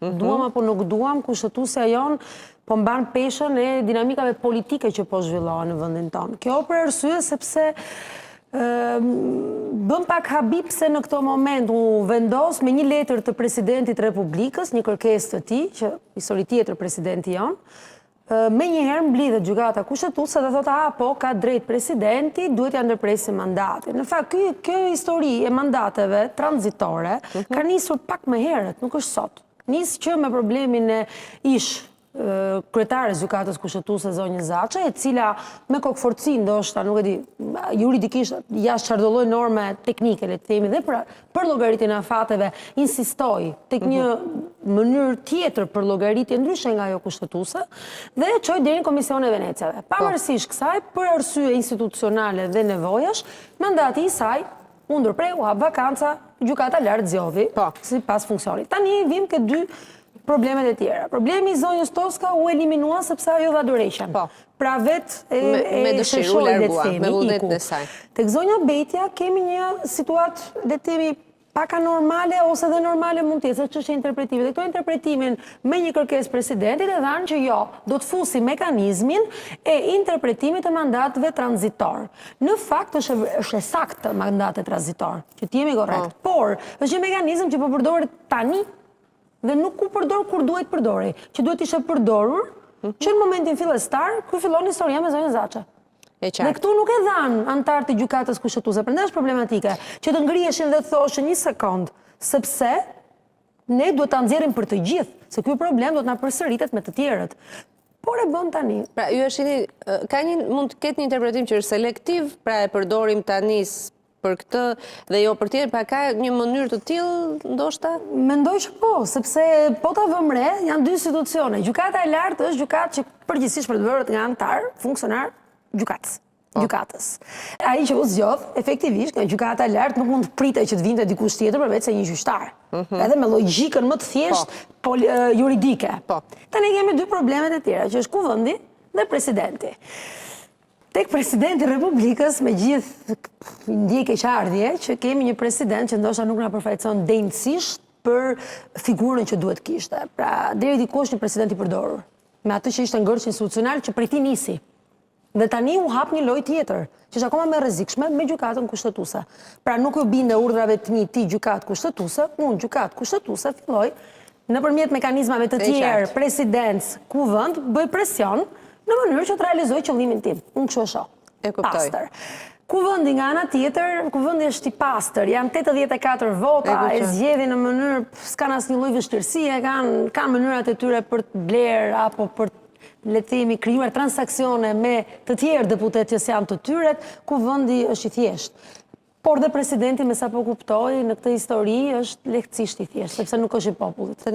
Duam apo nuk duam, kushtetuesja jonë po mban peshën e dinamikave politike që po zhvillohen në vendin tonë. Kjo për arsye sepse bëm pak habip se në këto moment u vendos me një letër të presidentit Republikës, një kërkesë të tij, që histori tjetër presidenti jonë, me njëherë mblidhet gjykata kushtetuese dhe thotë, po ka drejt presidenti, duhet ja ndërpresë mandatin. Në fakt, kjo histori e mandateve tranzitore ka nisur pak më herët, nuk është sot. Nis që me problemin e kryetares gjykatës kushtetuese zonjë Zaçe, e cila me kokforci ndoshta, nuk e di, juridikisht jashtë çfarëdo lloj norme teknike, le të themi, dhe për llogaritjen e afateve insistoi tek një mënyrë tjetër për llogaritje ndryshe nga ajo kushtetuese dhe e çoi deri në Komisionin e Veneciave. Pavarësisht kësaj, për arsye institucionale dhe nevojash, mandati i saj u ndërpreu, hap vakanca, gjykata lart zgjodhi sipas funksionit. Tani vim ke dy problemet e tjera. Problemi i zonjës Toska u eliminua sepse ajo dha duration. Pra vetë me dëshirë u largua, me vullnetin e saj. Tek zonja Betja kemi një situatë, le të themi, pak anormale ose dhe normale mund të jetë, çështje interpretime. Dhe këto interpretimin me një kërkesë presidentit e dhanë që jo, do të fusi mekanizmin e interpretimit të mandateve tranzitor. Në fakt është saktë mandate tranzitor, që të jemi korrekt, por është një mekanizëm që po përdoret tani dhe nuk u përdor kur duhet përdori, që duhet ishte përdorur, që në momentin fillestar, ku fillon historia me zonjën Zaçe. Dhe këtu nuk e dhanë antarë të gjykatës kushtetuese, prandaj është problematike, që të ngriheshin dhe të thoshin një sekond, sepse ne duhet ta nxjerrim për të gjithë, se ky problem do të na përsëritet me të tjerët. Por e bën tani. Pra, ju e shihni, mund të ketë një interpretim që është selektiv, pra e përdorim tani për këtë dhe jo për tjerë, pra ka një mënyrë të tillë ndoshta? Mendoj që po, sepse po ta vëmë re, janë dy institucione. Gjykata e lartë është gjykatë që përgjithsisht përdorohet nga antar, funksionar gjykatës. Ai që u zgjodh, efektivisht, nga gjykata e lartë nuk mund të pritej që të vinte dikush tjetër përveç se një gjyqtar. Edhe me logjikën më të thjeshtë juridike. Tani kemi dy problemet e tjera, që është kuvendi dhe presidenti. Tek presidenti i Republikës, me gjithë ndjekje keqardhje, që kemi një president që ndoshta nuk na përfaqëson denjësisht për figurën që duhet kishte. Pra, deri dikush një president i përdorur, me atë që ishte ngërç institucional që prej tij nisi. Dhe tani u hap një lojë tjetër, që është akoma më rrezikshme me gjykatën kushtetuese. Pra, nuk u binde urdhrave të një ti gjykatë kushtetuese, unë gjykatë kushtetuese filloj nëpërmjet mekanizmave të tjerë, presidents, kuvend, bëj presion në mënyrë që të realizoj qëllimin tim. Unë kështu e shoh. E kuptoj. Pastër. Kuvendi nga ana tjetër, kuvendi është i pastër, janë 84 vota, e zgjedhin në mënyrë, s'kan asnjë lloj vështirësie, kanë mënyrat e tyre për të blerë apo për le të themi krijuar transaksione me të tjerë deputetë që janë të tyre, kuvendi është i thjeshtë. Por dhe presidenti, me sa po kuptoj, në këtë histori është lehtësisht i thjeshtë, sepse nuk është i popullit.